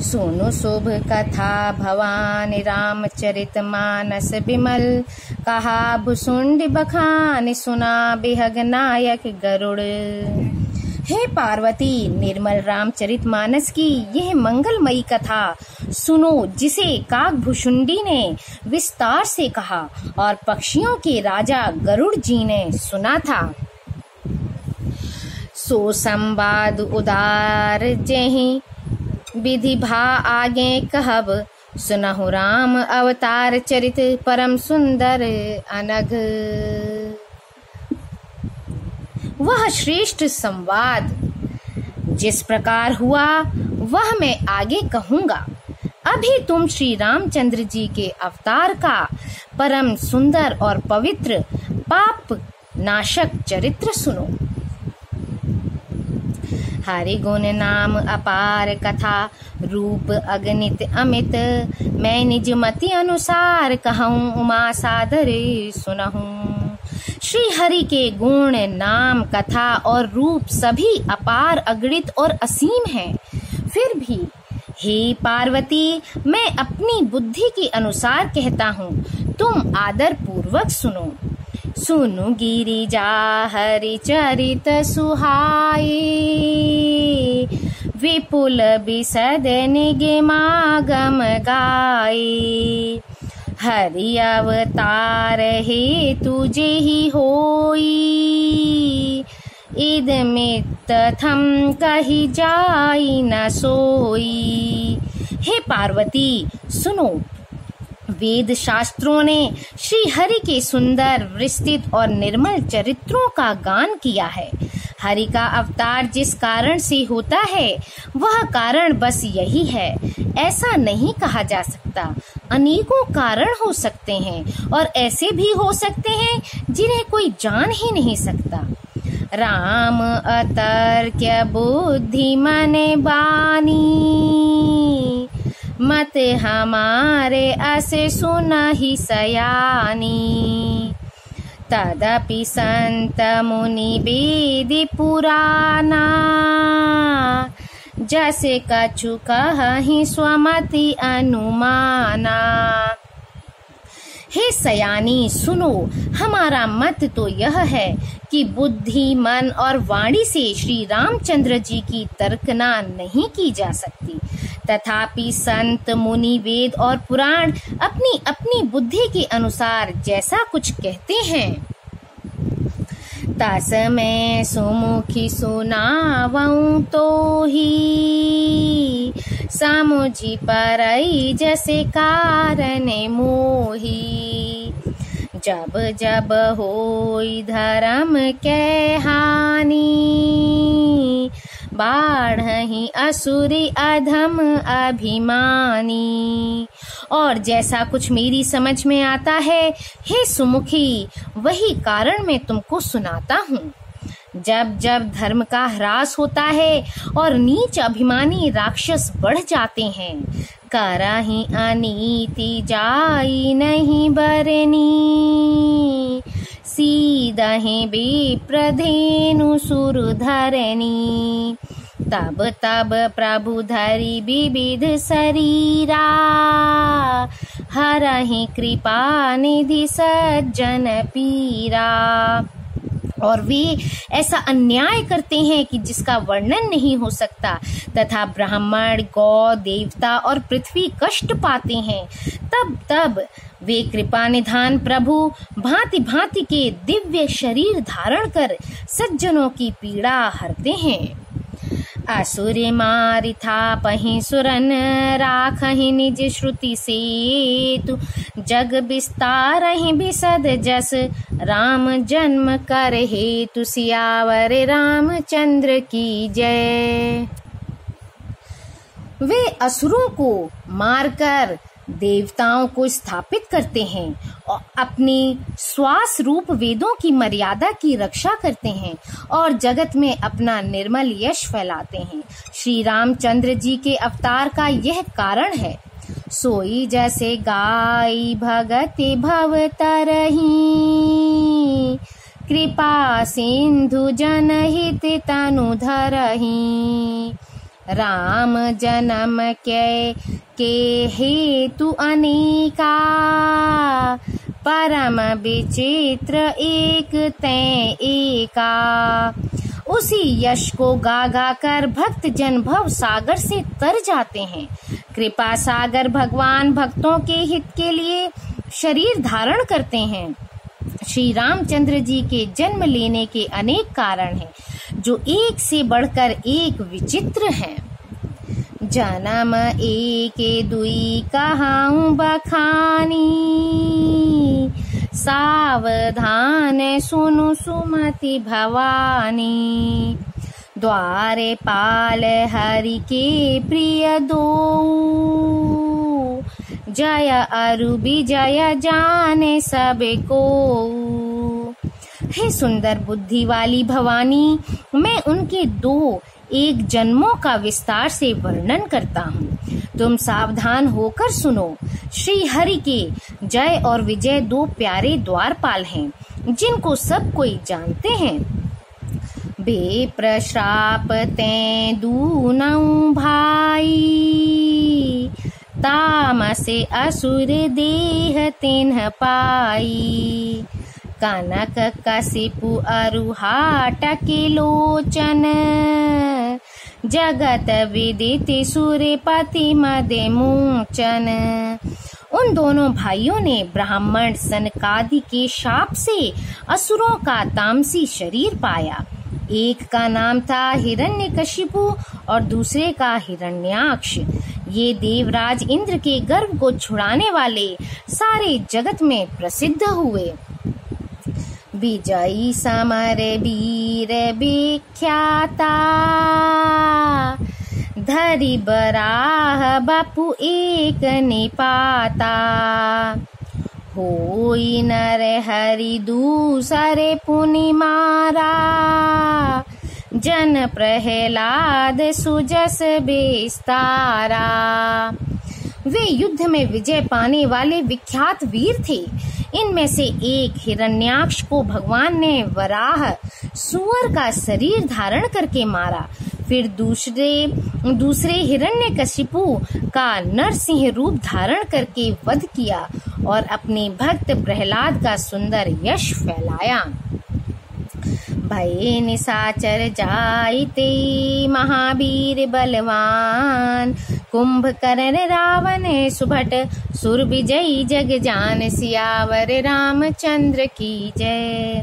सुनु शुभ कथा भवानी रामचरित मानस बिमल। कहा भुसुंड बखान सुना बिहग नायक गरुड़। हे पार्वती, निर्मल रामचरित मानस की यह मंगलमयी कथा सुनो, जिसे काकभुशुंडी ने विस्तार से कहा और पक्षियों के राजा गरुड़ जी ने सुना था। सो संवाद उदार जेहि विधि भा आगे कहब। सुनहु राम अवतार चरित परम सुंदर अनघ। वह श्रेष्ठ संवाद जिस प्रकार हुआ वह मैं आगे कहूंगा। अभी तुम श्री रामचंद्र जी के अवतार का परम सुंदर और पवित्र पाप नाशक चरित्र सुनो। हरि गुण नाम अपार कथा रूप अगणित अमित। मैं निज मति अनुसार कहूँ उमा सादरे सुनहूँ। श्री हरि के गुण नाम कथा और रूप सभी अपार अगणित और असीम हैं। फिर भी हे पार्वती, मैं अपनी बुद्धि के अनुसार कहता हूँ, तुम आदर पूर्वक सुनो। सुनु गिरिजा हरि चरित सुहाई। विपुल बिसद निगमागम गाई। हरि अवतार हे तुझे ही होई। इद मित थम कही जाई न सोई। हे पार्वती सुनो, वेद शास्त्रों ने श्री हरि के सुंदर विस्तृत और निर्मल चरित्रों का गान किया है। हरि का अवतार जिस कारण से होता है वह कारण बस यही है, ऐसा नहीं कहा जा सकता। अनेकों कारण हो सकते हैं और ऐसे भी हो सकते हैं जिन्हें कोई जान ही नहीं सकता। राम अतर्क्य बुद्धि मन बानी। मत हमारे असे सुनहि सयानी। तदपि संत मुनि वेद पुराना। जैसे कछु कहि स्वमति अनुमाना। हे सयानी सुनो, हमारा मत तो यह है कि बुद्धि मन और वाणी से श्री रामचंद्र जी की तर्कना नहीं की जा सकती। तथापि संत मुनि वेद और पुराण अपनी अपनी बुद्धि के अनुसार जैसा कुछ कहते हैं, तस मैं सुमुखी सुनावऊं तो ही। समुझी परई जैसे कारण मोही। जब जब होई धर्म के हानि। बाढ़हि असुरी अधम अभिमानी। और जैसा कुछ मेरी समझ में आता है हे सुमुखी, वही कारण मैं तुमको सुनाता हूँ। जब जब धर्म का ह्रास होता है और नीच अभिमानी राक्षस बढ़ जाते हैं, करहि अनीति जाई नहीं बरनी। सीदहि विप्रधेनु सुर धरनी। तब तब प्रभु धरि विविध शरीरा। हरहि कृपा निधि सज्जन पीरा। और वे ऐसा अन्याय करते हैं कि जिसका वर्णन नहीं हो सकता, तथा ब्राह्मण गौ देवता और पृथ्वी कष्ट पाते हैं। तब तब वे कृपा निधान प्रभु भांति भांति के दिव्य शरीर धारण कर सज्जनों की पीड़ा हरते हैं। असुर मारि थापहि सुरन। राखहि निज श्रुति सेतु। जग विस्तारहि बिसद जस। राम जन्म कर हेतु। सियावर रामचंद्र की जय। वे असुरों को मारकर देवताओं को स्थापित करते हैं और अपनी श्वास रूप वेदों की मर्यादा की रक्षा करते हैं और जगत में अपना निर्मल यश फैलाते हैं। श्री रामचंद्र जी के अवतार का यह कारण है। सोई जैसे गाय भगति भव तरही। कृपा सिंधु जनहित तनु धरही। राम जन्म के हेतु अनेका, परम विचित्र एक तै एका। उसी यश को गा गा कर भक्त जन भव सागर से तर जाते हैं। कृपा सागर भगवान भक्तों के हित के लिए शरीर धारण करते हैं। श्री रामचंद्र जी के जन्म लेने के अनेक कारण हैं, जो एक से बढ़कर एक विचित्र हैं। जन्म एक दुई कहाऊं बखानी, सावधान सुनु सुमति भवानी। द्वारे पाल हरि के प्रिय दो, जय अरु विजय जाने सब को। हे सुंदर बुद्धि वाली भवानी, मैं उनके 2 एक जन्मों का विस्तार से वर्णन करता हूँ। तुम सावधान होकर सुनो। श्री हरि के जय और विजय 2 प्यारे द्वारपाल हैं, जिनको सब कोई जानते हैं। बेप्र श्राप ते दूनौ भाई, तामसे असुर देह तिन्ह पाई। कनक कसिपु अरुहाटके लोचन, जगत विदित सूर्यपति मदे मोचन। उन दोनों भाइयों ने ब्राह्मण सनकादि के शाप से असुरों का तामसी शरीर पाया। एक का नाम था हिरण्यकशिपु और दूसरे का हिरण्याक्ष। ये देवराज इंद्र के गर्व को छुड़ाने वाले सारे जगत में प्रसिद्ध हुए। विजयी समर वीर विख्याता, धरि बराह बपु एक निपाता। होई नर हरि दूसरे पुनि मारा, जन प्रहलाद सुजस बेस्तारा। वे युद्ध में विजय पाने वाले विख्यात वीर थे। इनमें से एक हिरण्याक्ष को भगवान ने वराह सुअर का शरीर धारण करके मारा। फिर दूसरे हिरण्यकशिपु का नरसिंह रूप धारण करके वध किया और अपने भक्त प्रहलाद का सुंदर यश फैलाया। भय निशाचर जाइते महावीर बलवान, कुंभकर्ण रावण सुभट सुर विजयी जग जान। सियावर रामचंद्र की जय।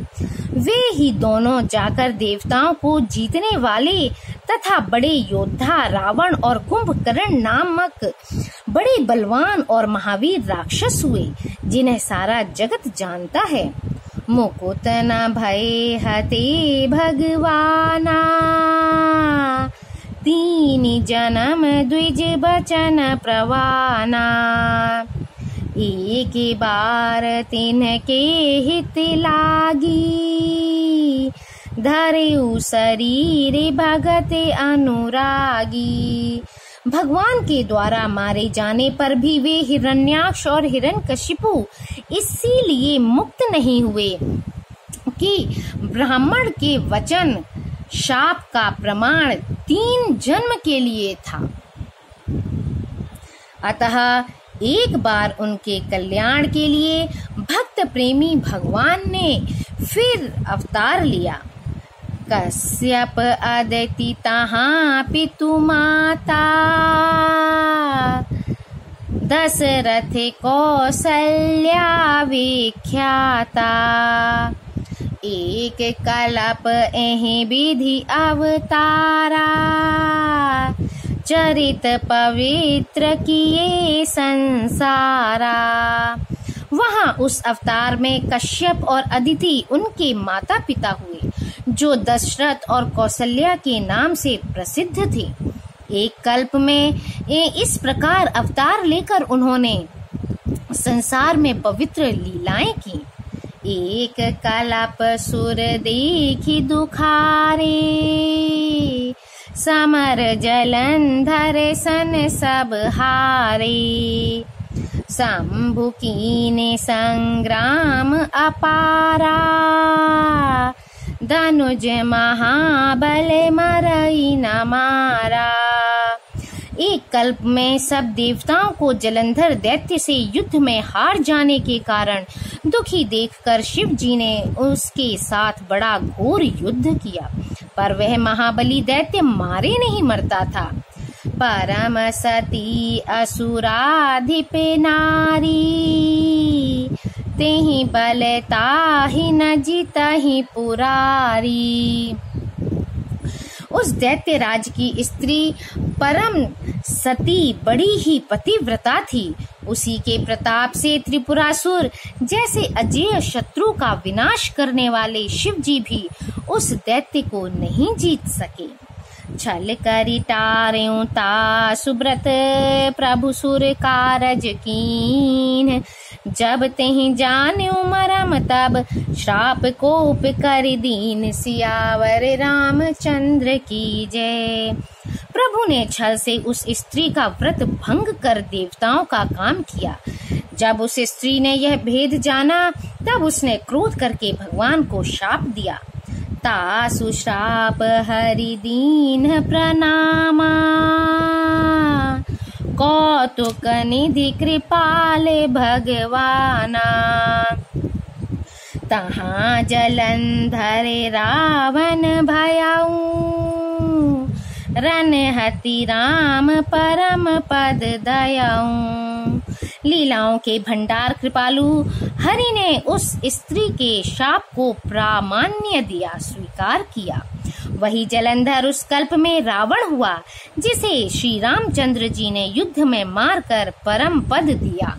वे ही दोनों जाकर देवताओं को जीतने वाले तथा बड़े योद्धा रावण और कुंभकर्ण नामक बड़े बलवान और महावीर राक्षस हुए, जिन्हें सारा जगत जानता है। मुकुत न भय हते भगवाना, तीन जन्म द्विज बचन प्रवाना। एक बार तिनके हित लागी, धरेउ शरीर भगत अनुरागी। भगवान के द्वारा मारे जाने पर भी वे हिरण्याक्ष और हिरण्यकशिपु इसीलिए मुक्त नहीं हुए कि ब्राह्मण के वचन शाप का प्रमाण 3 जन्म के लिए था। अतः एक बार उनके कल्याण के लिए भक्त प्रेमी भगवान ने फिर अवतार लिया। कश्यप अदिति तहाँ पितु माता, दशरथ कौसल्या विख्याता। एक कलप एहि विधि अवतारा, चरित पवित्र किए संसारा। वहाँ उस अवतार में कश्यप और अदिति उनके माता पिता हुए, जो दशरथ और कौशल्या के नाम से प्रसिद्ध थे। एक कल्प में इस प्रकार अवतार लेकर उन्होंने संसार में पवित्र लीलाएं की। एक कल्प सुर देखी दुखारे, समर जलंधर सन सब हारे। शंभु कीने संग्राम अपारा, धनुज महाबल मरई न मारा। एक कल्प में सब देवताओं को जलंधर दैत्य से युद्ध में हार जाने के कारण दुखी देखकर शिव जी ने उसके साथ बड़ा घोर युद्ध किया, पर वह महाबली दैत्य मारे नहीं मरता था। परम सती असुराधिप नारी, तेहि बल ताहि न जीतहि पुरारी। उस दैत्य राज की स्त्री परम सती बड़ी ही पतिव्रता थी। उसी के प्रताप से त्रिपुरासुर जैसे अजेय शत्रु का विनाश करने वाले शिव जी भी उस दैत्य को नहीं जीत सके। छल करि टार्यों ता सुब्रत प्रभु सुर कारज कीन, जब तेहि जान्यों मरम तब श्राप कोप कर दीन, सियावर रामचंद्र की जय। प्रभु ने छल से उस स्त्री का व्रत भंग कर देवताओं का काम किया। जब उस स्त्री ने यह भेद जाना तब उसने क्रोध करके भगवान को शाप दिया। तासु श्राप हरि दीन प्रणामा, कौतुक निधि कृपाल भगवाना। तहाँ जलंधर रावण भयाऊ, रनहति राम परम पद दयाऊ। लीलाओं के भंडार कृपालु हरि ने उस स्त्री के शाप को प्रामाण्य दिया, स्वीकार किया। वही जलंधर उस कल्प में रावण हुआ, जिसे श्री रामचंद्र जी ने युद्ध में मारकर परम पद दिया।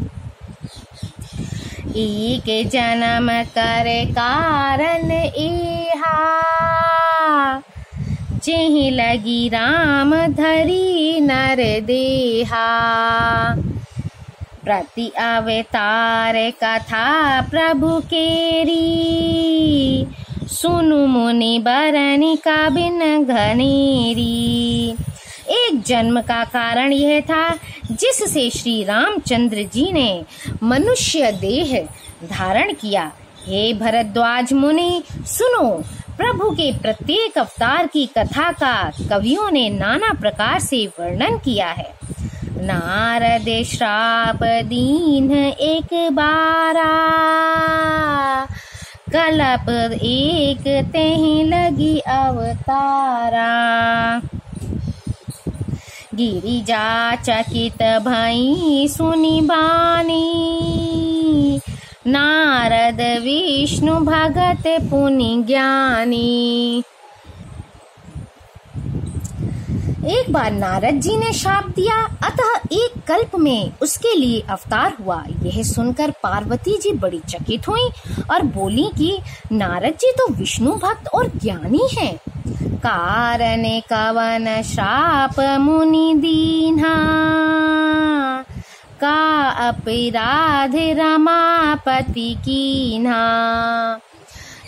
एक जन्म कर कारण इहा, जेहि लगी राम धरी नर देहा। प्रति अवतार कथा प्रभु केरी, सुनु मुनि बरनि का बिन घनेरी। एक जन्म का कारण यह था जिससे श्री रामचंद्र जी ने मनुष्य देह धारण किया। हे भरद्वाज मुनि सुनो, प्रभु के प्रत्येक अवतार की कथा का कवियों ने नाना प्रकार से वर्णन किया है। नारद श्राप दीन एक बारा, कल्प एक तेहि लगी अवतारा। गिरिजा चकित भई सुनि बानी, नारद विष्णु भगत पुनि ज्ञानी। एक बार नारद जी ने शाप दिया, अतः एक कल्प में उसके लिए अवतार हुआ। यह सुनकर पार्वती जी बड़ी चकित हुई और बोली कि नारद जी तो विष्णु भक्त और ज्ञानी हैं। कारण कवन श्राप मुनि दीन्हा, का अपराध रमापति कीन्हा।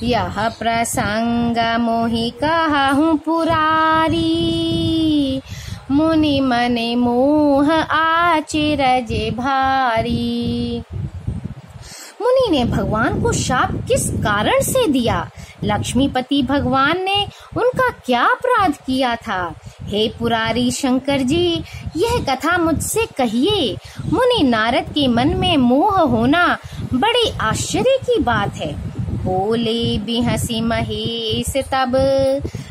यह प्रसंग मोहि कहूँ पुरारी, मुनि मने मोह आचरज भारी। मुनि ने भगवान को शाप किस कारण से दिया? लक्ष्मीपति भगवान ने उनका क्या अपराध किया था? हे पुरारी शंकर जी, यह कथा मुझसे कहिए। मुनि नारद के मन में मोह होना बड़ी आश्चर्य की बात है। बोले बिहसी महेश तब,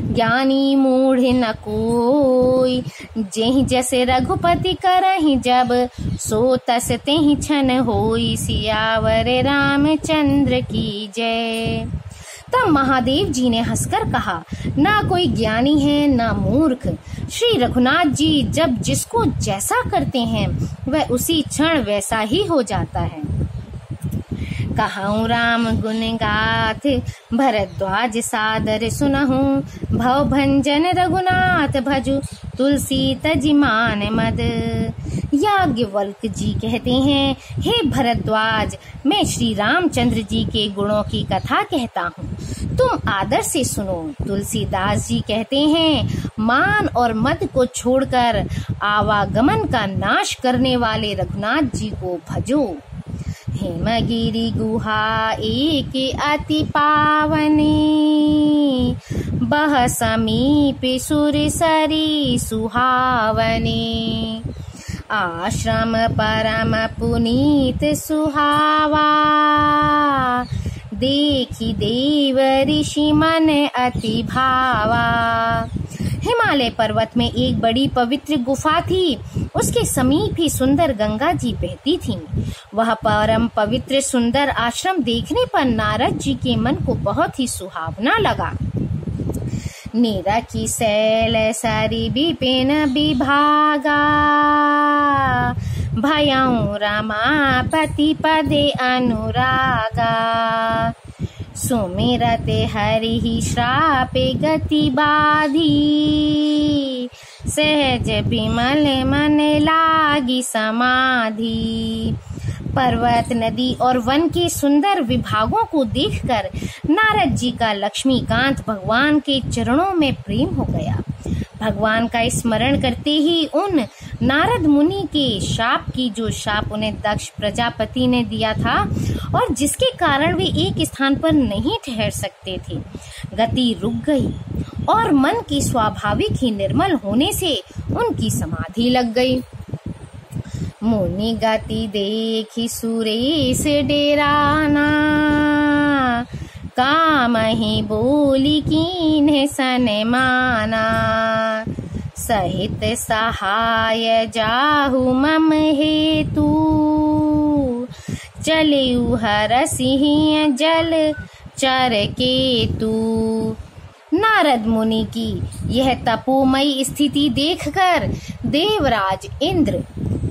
ज्ञानी मूढ़ न कोई। जेहि जैसे रघुपति करहि जब, सो तस तेहि छन होई। सियावर रामचंद्र की जय। तब महादेव जी ने हंसकर कहा, ना कोई ज्ञानी है ना मूर्ख। श्री रघुनाथ जी जब जिसको जैसा करते हैं वह उसी क्षण वैसा ही हो जाता है। कहूँ राम गुण गाथ, भरद्वाज सादर सुनहु। भव भंजन रघुनाथ भजु, तुलसी तजि मान मद। याज्ञवल्क जी कहते हैं, हे भरद्वाज, मैं श्री रामचंद्र जी के गुणों की कथा कहता हूँ, तुम आदर से सुनो। तुलसीदास जी कहते हैं, मान और मद को छोड़कर आवागमन का नाश करने वाले रघुनाथ जी को भजो। हिमगिरि गुहा एक अति पावनी, बह समीप सुर सरी सुहावनी। आश्रम परम पुनीत सुहावा, देखी देव ऋषि मन अति भावा। हिमालय पर्वत में एक बड़ी पवित्र गुफा थी। उसके समीप ही सुंदर गंगा जी बहती थीं। वह परम पवित्र सुंदर आश्रम देखने पर नारद जी के मन को बहुत ही सुहावना लगा। नीरखी शैल सरी विपिन विभागा, भयउ रमापति पदे अनुरागा। सुमिरते हरि श्रापे गति बाधी, सहज विमल मन लागी समाधि। पर्वत, नदी और वन के सुंदर विभागों को देखकर नारद जी का लक्ष्मीकांत भगवान के चरणों में प्रेम हो गया। भगवान का स्मरण करते ही उन नारद मुनि के शाप की, जो शाप उन्हें दक्ष प्रजापति ने दिया था और जिसके कारण वे एक स्थान पर नहीं ठहर सकते थे, गति रुक गई और मन की स्वाभाविक ही निर्मल होने से उनकी समाधि लग गई। मुनि गति देखी सुरेश डेराना, कामहि बोली कीन्हे सनमाना। सहित सहाय जाहु मम हेतु, चलेउ हरसिंह जल चर केतु। नारद मुनि की यह तपोमयी स्थिति देखकर देवराज इंद्र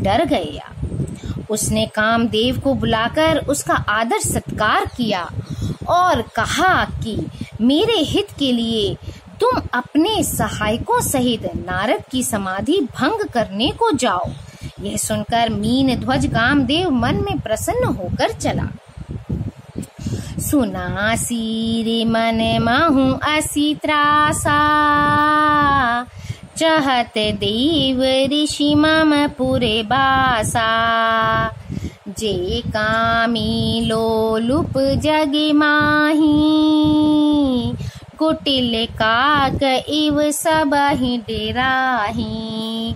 डर गया। उसने कामदेव को बुलाकर उसका आदर सत्कार किया और कहा कि मेरे हित के लिए तुम अपने सहायकों सहित नारद की समाधि भंग करने को जाओ। यह सुनकर मीन ध्वज कामदेव मन में प्रसन्न होकर चला। सुनासी रे मन महु असी त्रासा, चहत देव ऋषि मम पुरे बासा। जे कामी लोलुप जगे माही, कुटिल काक इव सबहि डेराही।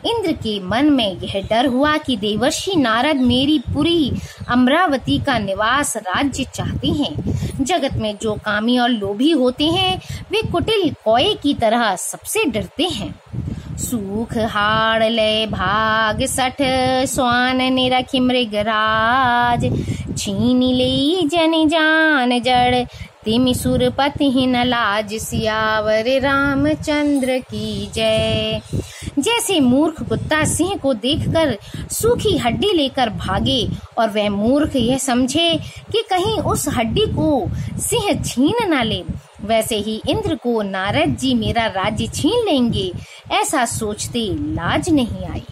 इंद्र के मन में यह डर हुआ कि देवर्षि नारद मेरी पुरी अमरावती का निवास राज्य चाहते हैं। जगत में जो कामी और लोभी होते हैं वे कुटिल कौए की तरह सबसे डरते हैं। सूख हाड़ ले भाग सठ, स्वान निरखि मृगराज। छीन ले जन जान जड़, तिमि सुरपति ही न लाज। सियावर रामचंद्र की जय। जैसे मूर्ख कुत्ता सिंह को देखकर सूखी हड्डी लेकर भागे और वह मूर्ख यह समझे कि कहीं उस हड्डी को सिंह छीन न ले, वैसे ही इंद्र को नारद जी मेरा राज्य छीन लेंगे ऐसा सोचते लाज नहीं आई।